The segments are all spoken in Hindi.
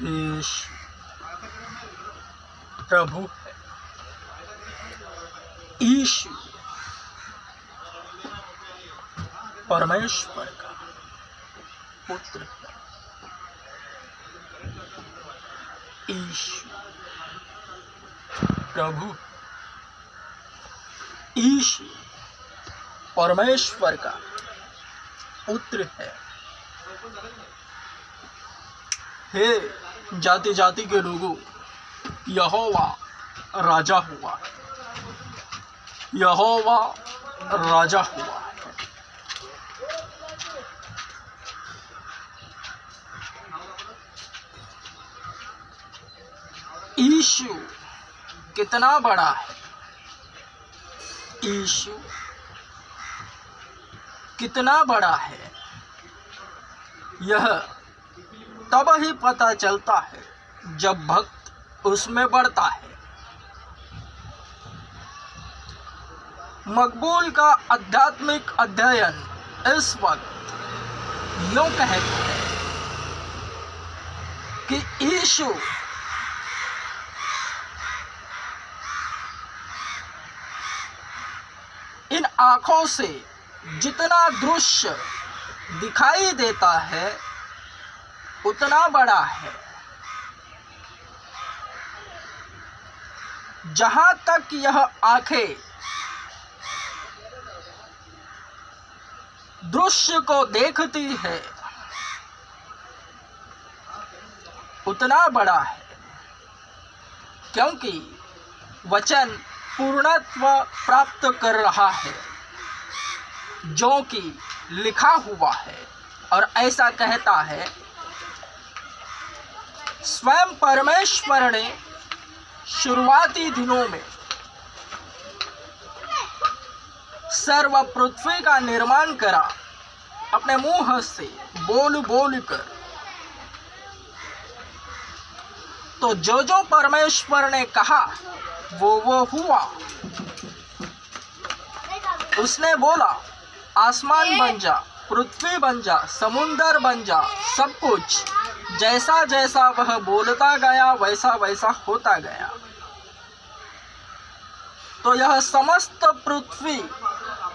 यीशु प्रभु है। यीशु परमेश्वर का पुत्र है। यीशु प्रभु, यीशु परमेश्वर का पुत्र है। हे जाति जाति के लोगों, यहोवा राजा हुआ, यहोवा राजा हुआ। यीशु कितना बड़ा है, यीशु कितना बड़ा है, यह तब ही पता चलता है जब भक्त उसमें बढ़ता है। मकबूल का आध्यात्मिक अध्ययन इस वक्त यूं कहता है कि यीशु इन आँखों से जितना दृश्य दिखाई देता है उतना बड़ा है। जहाँ तक यह आँखें दृश्य को देखती है उतना बड़ा है, क्योंकि वचन पूर्णत्व प्राप्त कर रहा है जो कि लिखा हुआ है। और ऐसा कहता है, स्वयं परमेश्वर ने शुरुआती दिनों में सर्व पृथ्वी का निर्माण करा, अपने मुंह से बोल बोल कर। तो जो जो परमेश्वर ने कहा वो हुआ। उसने बोला, आसमान बन जा, पृथ्वी बन जा, समुंदर बन जा, सब कुछ जैसा जैसा वह बोलता गया वैसा वैसा होता गया। तो यह समस्त पृथ्वी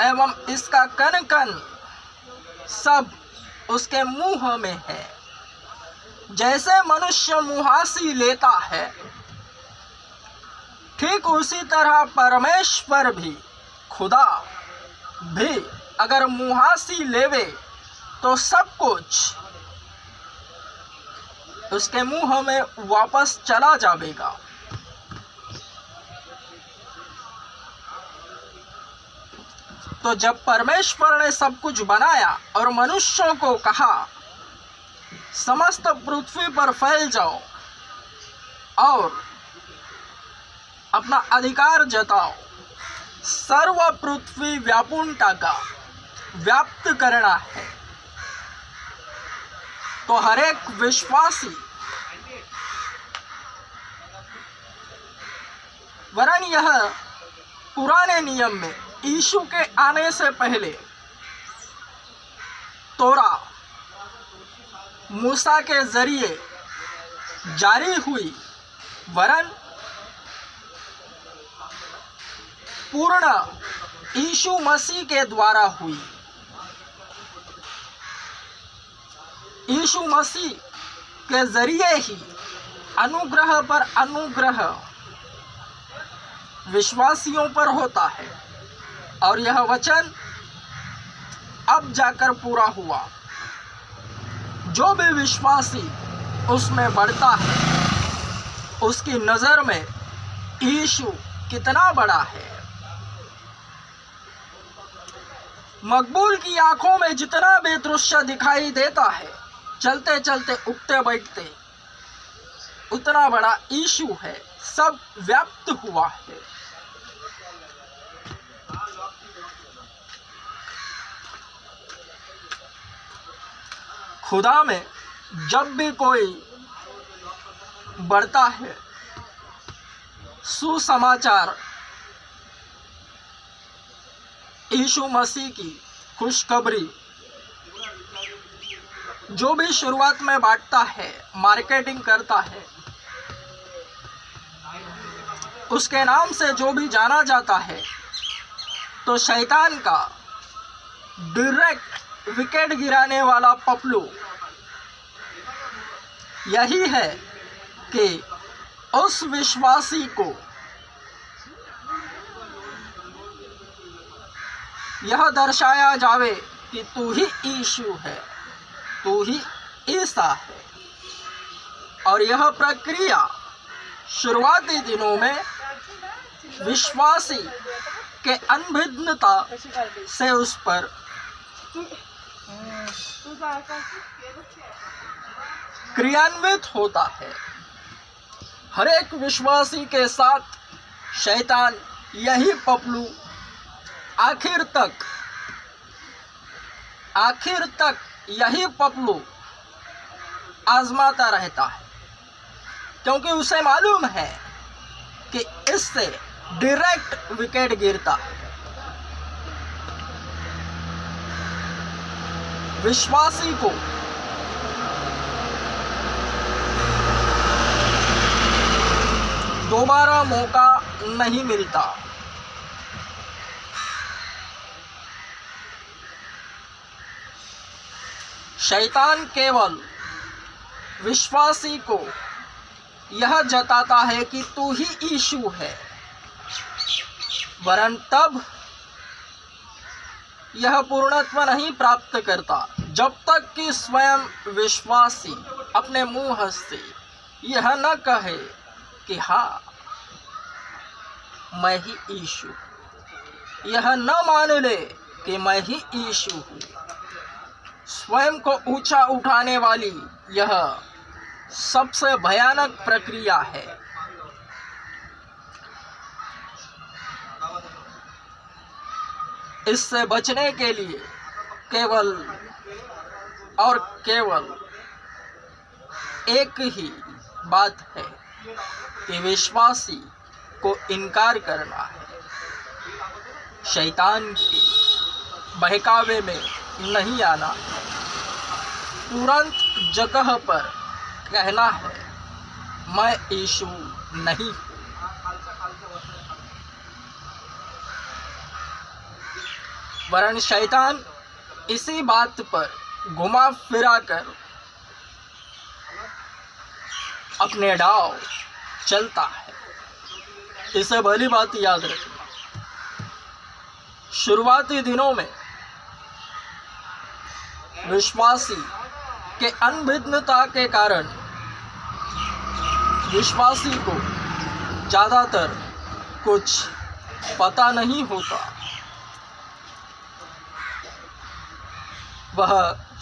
एवं इसका कण कण सब उसके मुंह में है। जैसे मनुष्य मुहासी लेता है, ठीक उसी तरह परमेश्वर भी, खुदा भी अगर मुहासी लेवे तो सब कुछ उसके मुंह में वापस चला जाएगा। तो जब परमेश्वर ने सब कुछ बनाया और मनुष्यों को कहा, समस्त पृथ्वी पर फैल जाओ और अपना अधिकार जताओ, सर्व पृथ्वी व्यापूर्णता का व्याप्त करना है, तो हर एक विश्वासी, वरन यह पुराने नियम में यीशु के आने से पहले तोरा मूसा के जरिए जारी हुई, वरन पूर्ण यीशु मसीह के द्वारा हुई। यीशु मसीह के जरिए ही अनुग्रह पर अनुग्रह विश्वासियों पर होता है। और यह वचन अब जाकर पूरा हुआ। जो भी विश्वासी उसमें बढ़ता है, उसकी नज़र में यीशु कितना बड़ा है। मकबूल की आंखों में जितना भी दृश्य दिखाई देता है, चलते चलते उठते बैठते, उतना बड़ा यीशु है, सब व्याप्त हुआ है। खुदा में जब भी कोई बढ़ता है, सुसमाचार यीशु मसीह की खुशखबरी जो भी शुरुआत में बांटता है, मार्केटिंग करता है, उसके नाम से जो भी जाना जाता है, तो शैतान का डायरेक्ट विकेट गिराने वाला पपलू यही है कि उस विश्वासी को यह दर्शाया जावे कि तू ही यीशु है, तू ही ईसा है। और यह प्रक्रिया शुरुआती दिनों में विश्वासी के अनभिज्ञता से उस पर क्रियान्वित होता है। हर एक विश्वासी के साथ शैतान यही पपलू आखिर तक यही पपलू आजमाता रहता है, क्योंकि उसे मालूम है कि इससे डायरेक्ट विकेट गिरता है। विश्वासी को दोबारा मौका नहीं मिलता। शैतान केवल विश्वासी को यह जताता है कि तू ही यीशु है, वरन तब यह पूर्णत्व नहीं प्राप्त करता जब तक कि स्वयं विश्वासी अपने मुंह से यह न कहे कि हाँ मैं ही यीशु, यह न मान ले कि मैं ही यीशु हूँ। स्वयं को ऊंचा उठाने वाली यह सबसे भयानक प्रक्रिया है। इससे बचने के लिए केवल और केवल एक ही बात है कि विश्वासी को इनकार करना है, शैतान के बहकावे में नहीं आना, तुरंत जगह पर कहना है मैं यीशु नहीं हूँ। वरन शैतान इसी बात पर घुमा फिरा कर अपने डाव चलता है। इसे भली बात याद रखना। शुरुआती दिनों में विश्वासी के अनभिज्ञता के कारण विश्वासी को ज़्यादातर कुछ पता नहीं होता। वह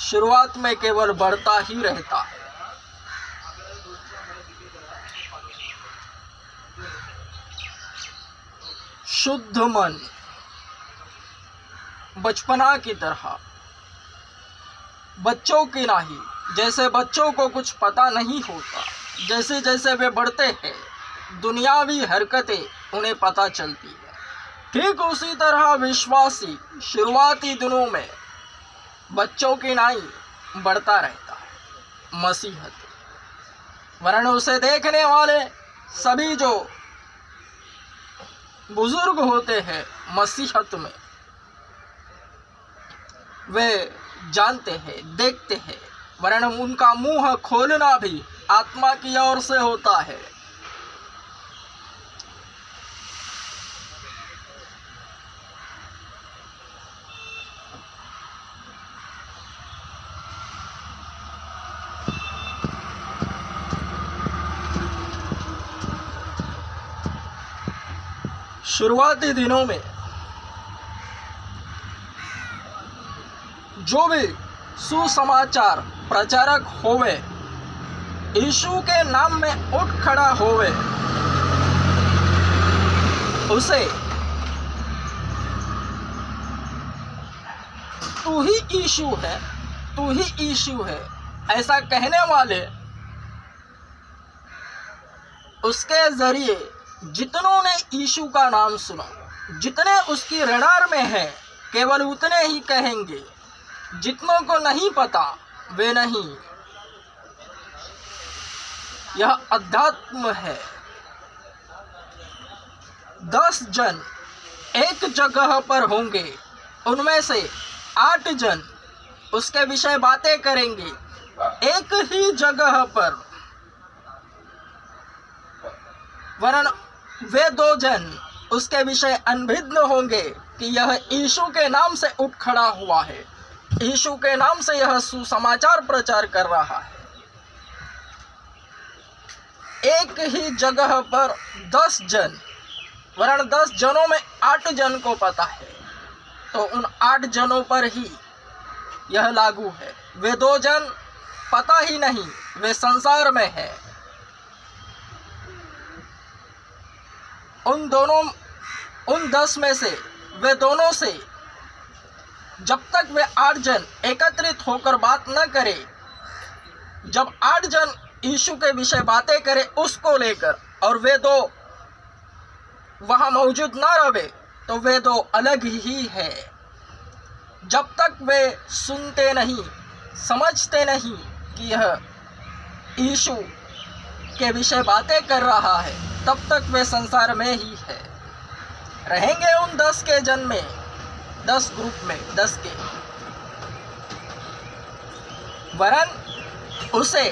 शुरुआत में केवल बढ़ता ही रहता है। शुद्ध मन बचपना की तरह बच्चों की नहीं, जैसे बच्चों को कुछ पता नहीं होता, जैसे जैसे वे बढ़ते हैं दुनियावी हरकतें उन्हें पता चलती है, ठीक उसी तरह विश्वासी शुरुआती दिनों में बच्चों की नहीं बढ़ता रहता है मसीहत। वरन उसे देखने वाले सभी जो बुजुर्ग होते हैं मसीहत में, वे जानते हैं, देखते हैं, वरन उनका मुंह खोलना भी आत्मा की ओर से होता है। शुरुआती दिनों में जो भी सुसमाचार प्रचारक होवे, यीशु के नाम में उठ खड़ा होवे, उसे तू ही यीशु है, तू ही यीशु है ऐसा कहने वाले, उसके जरिए जितनों ने यीशु का नाम सुना, जितने उसकी रडार में है, केवल उतने ही कहेंगे। जितनों को नहीं पता वे नहीं, यह अध्यात्म है। 10 जन एक जगह पर होंगे, उनमें से 8 जन उसके विषय बातें करेंगे एक ही जगह पर, वरन वे 2 जन उसके विषय अनभिज्ञ होंगे कि यह यीशु के नाम से उठ खड़ा हुआ है, यीशु के नाम से यह सुसमाचार प्रचार कर रहा है। एक ही जगह पर 10 जन, वरन 10 जनों में 8 जन को पता है, तो उन 8 जनों पर ही यह लागू है। वे 2 जन पता ही नहीं, वे संसार में है। उन 10 में से वे दोनों से जब तक वे 8 जन एकत्रित होकर बात न करें, जब 8 जन यीशु के विषय बातें करें उसको लेकर, और वे 2 वहां मौजूद न रहे, तो वे 2 अलग ही है। जब तक वे सुनते नहीं, समझते नहीं कि यह यीशु के विषय बातें कर रहा है, तब तक वे संसार में ही है। रहेंगे उन 10 के जन में, 10 ग्रुप में, 10 के, वरन उसे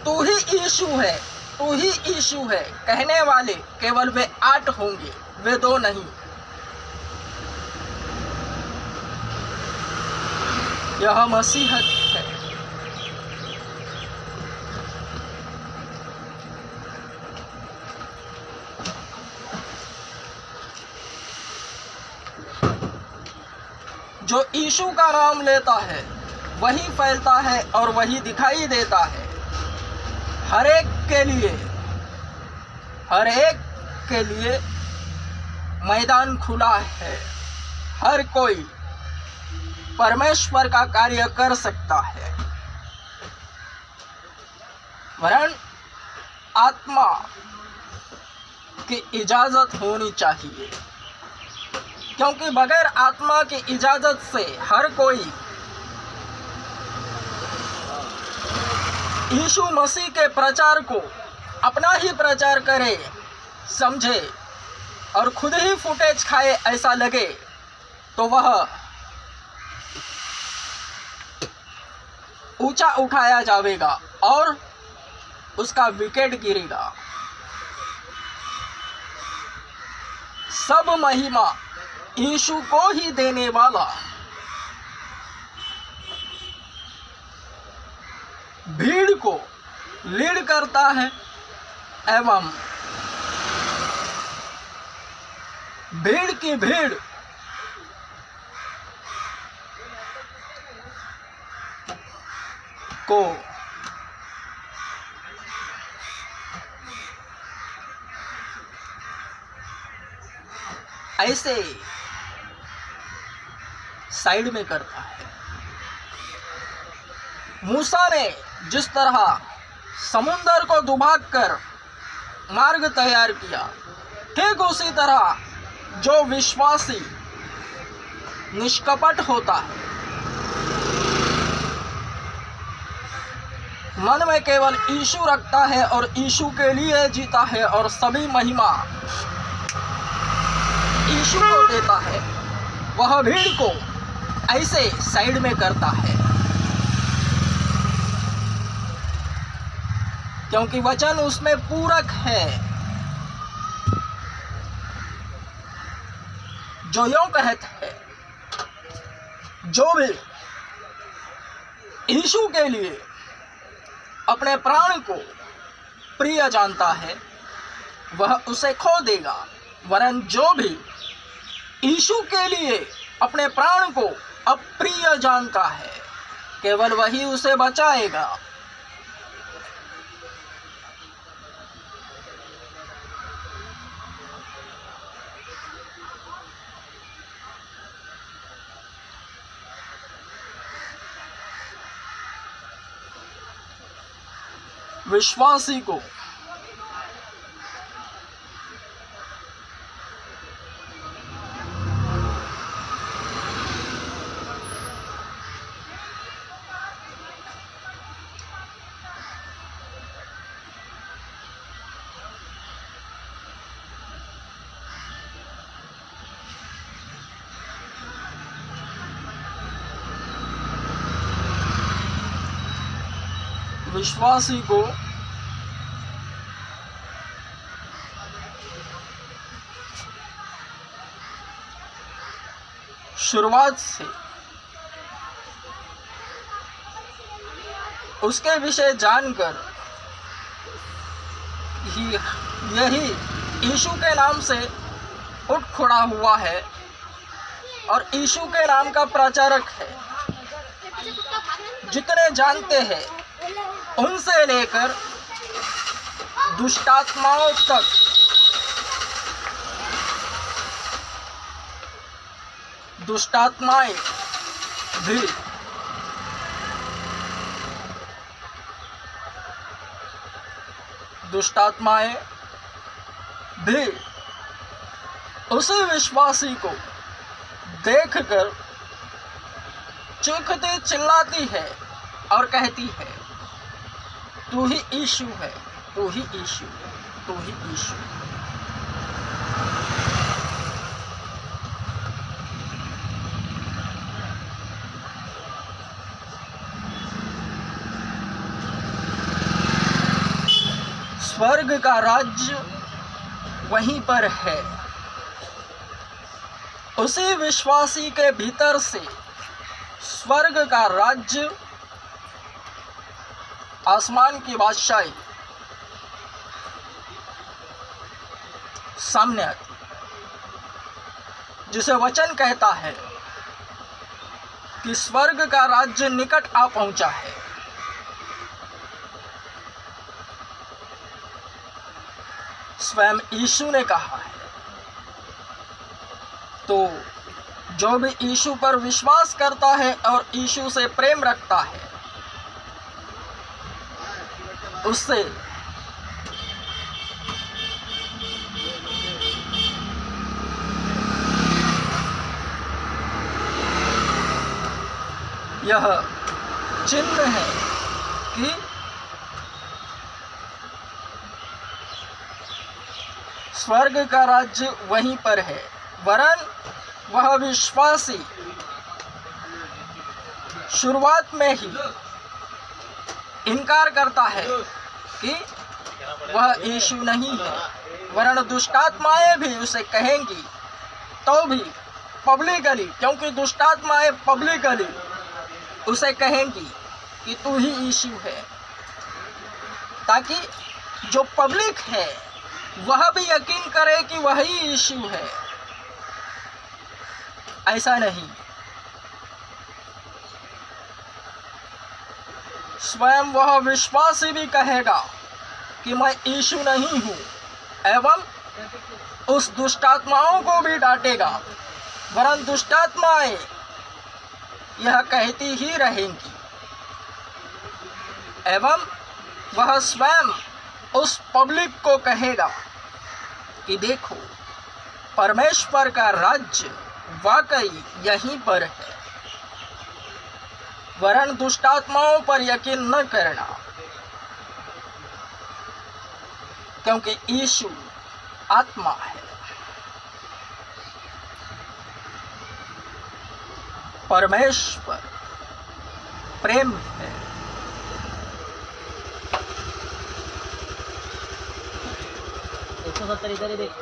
तू ही यीशु है, तू ही यीशु है कहने वाले केवल वे 8 होंगे, वे 2 नहीं। यह मसीहत है। जो यीशु का नाम लेता है वही फैलता है और वही दिखाई देता है। हर एक के लिए मैदान खुला है। हर कोई परमेश्वर का कार्य कर सकता है, वरन आत्मा की इजाजत होनी चाहिए, क्योंकि बगैर आत्मा की इजाजत से हर कोई यीशु मसीह के प्रचार को अपना ही प्रचार करे, समझे और खुद ही फुटेज खाए ऐसा लगे, तो वह ऊंचा उठाया जाएगा और उसका विकेट गिरेगा। सब महिमा यीशु को ही देने वाला भीड़ को लीड करता है एवं भीड़ की भीड़ को ऐसे साइड में करता है। मूसा ने जिस तरह समुंदर को दुभाग कर मार्ग तैयार किया, ठीक उसी तरह जो विश्वासी निष्कपट होता है, मन में केवल यीशु रखता है और यीशु के लिए जीता है और सभी महिमा यीशु को देता है, वह भीड़ को ऐसे साइड में करता है, क्योंकि वचन उसमें पूरक है, जो यूं कहता है, जो भी यीशु के लिए अपने प्राण को प्रिय जानता है वह उसे खो देगा, वरन जो भी यीशु के लिए अपने प्राण को अप्रिय जानता है केवल वही उसे बचाएगा। विश्वासी को विश्वासी को शुरुआत से उसके विषय जानकर यही यीशु के नाम से उठ खड़ा हुआ है और यीशु के नाम का प्रचारक है। जितने जानते हैं उनसे लेकर दुष्टात्माओं तक दुष्टात्माएं भी उसी विश्वासी को देखकर चीखती चिल्लाती है और कहती है, तू ही यीशु है, तू ही यीशु है, तू ही यीशु है। स्वर्ग का राज्य वहीं पर है। उसी विश्वासी के भीतर से स्वर्ग का राज्य, आसमान की बादशाही सामने आती, जिसे वचन कहता है कि स्वर्ग का राज्य निकट आ पहुंचा है। स्वयं यीशु ने कहा है। तो जो भी यीशु पर विश्वास करता है और यीशु से प्रेम रखता है, उससे यह चिन्ह है कि स्वर्ग का राज्य वहीं पर है। वरन वह विश्वासी शुरुआत में ही इनकार करता है कि वह यीशु नहीं है, वरन दुष्टात्माएं भी उसे कहेंगी, तो भी पब्लिकली, क्योंकि दुष्टात्माएं पब्लिकली उसे कहेंगी कि तू ही यीशु है, ताकि जो पब्लिक है वह भी यकीन करे कि वही यीशु है। ऐसा नहीं, स्वयं वह विश्वासी भी कहेगा कि मैं यीशु नहीं हूं, एवं उस दुष्टात्माओं को भी डांटेगा। वरन दुष्टात्माएं यह कहती ही रहेंगी, एवं वह स्वयं उस पब्लिक को कहेगा कि देखो, परमेश्वर का राज्य वाकई यहीं पर है। वरन दुष्टात्माओं पर यकीन न करना, क्योंकि यीशु आत्मा है। परमेश्वर प्रेम है। 170 इधर ही देख।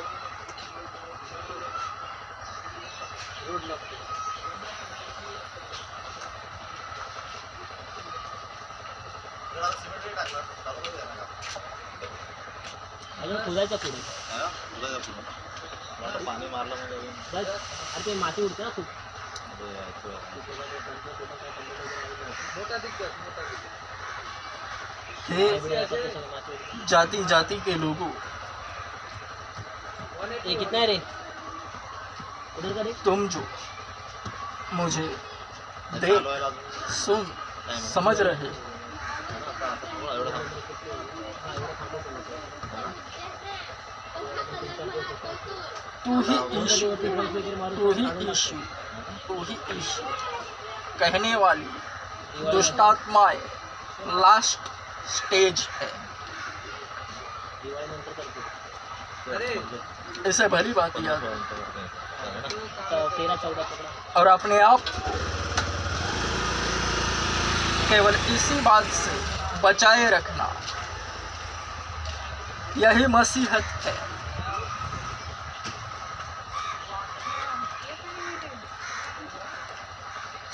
अजून खोदायचं पुढे, पाणी मारलं म्हणजे अरे ते माती उडते ना खूप. हे जाति जाति के लोगों, ये कितना है रे? उधर का देख। तुम जो मुझे देख सुन समझ रहे, तू ही ईशु, तू ही ईशु, तू ही ईशु कहने वाली दुष्टात्माएं लास्ट स्टेज है। इसे भली बात याद है 13-14 पकड़ा। और अपने आप केवल इसी बात से बचाए रखना, यही मसीहत है।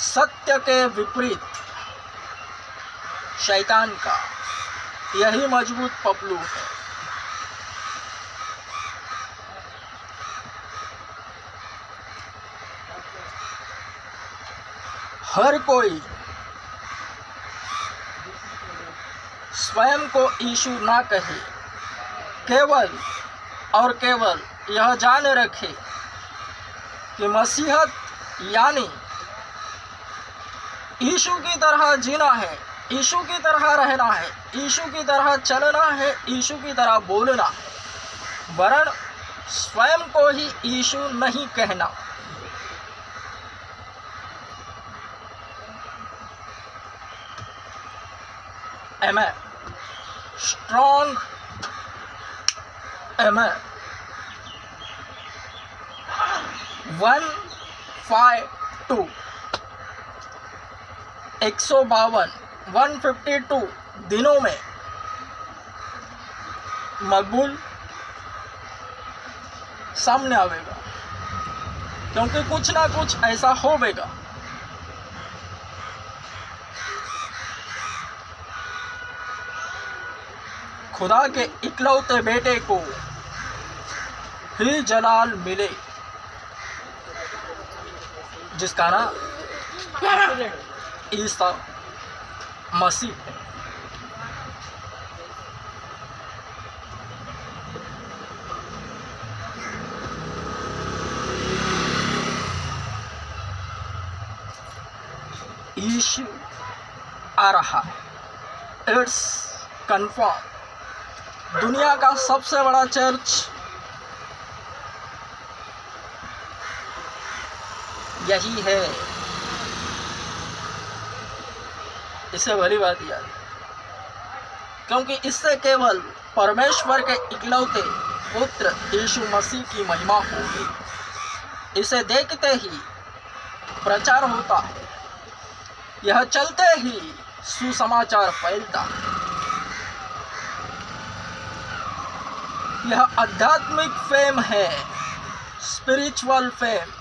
सत्य के विपरीत शैतान का, यही मजबूत पपलू है। हर कोई स्वयं को यीशु ना कहे, केवल और केवल यह जान रखे कि मसीहत यानी यीशु की तरह जीना है, यीशु की तरह रहना है, यीशु की तरह चलना है, यीशु की तरह बोलना है, वरन स्वयं को ही यीशु नहीं कहना। Amen. Strong. Amen. 152 152 152 दिनों में मकबूल सामने आवेगा, क्योंकि कुछ ना कुछ ऐसा होवेगा। खुदा के इकलौते बेटे को ही जलाल मिले, जिसका नाम ईसा मसीह है। यीशु आ रहा है, इट्स कन्फर्म। दुनिया का सबसे बड़ा चर्च यही है। इसे भली बात याद, क्योंकि इससे केवल परमेश्वर के इकलौते पुत्र यीशु मसीह की महिमा होगी। इसे देखते ही प्रचार होता है, यह चलते ही सुसमाचार फैलता है। यह आध्यात्मिक फेम है, स्पिरिचुअल फेम,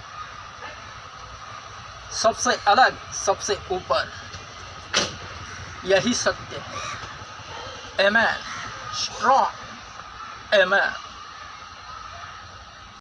सबसे अलग, सबसे ऊपर, यही सत्य है। आमेन। स्ट्रॉन्ग। आमेन।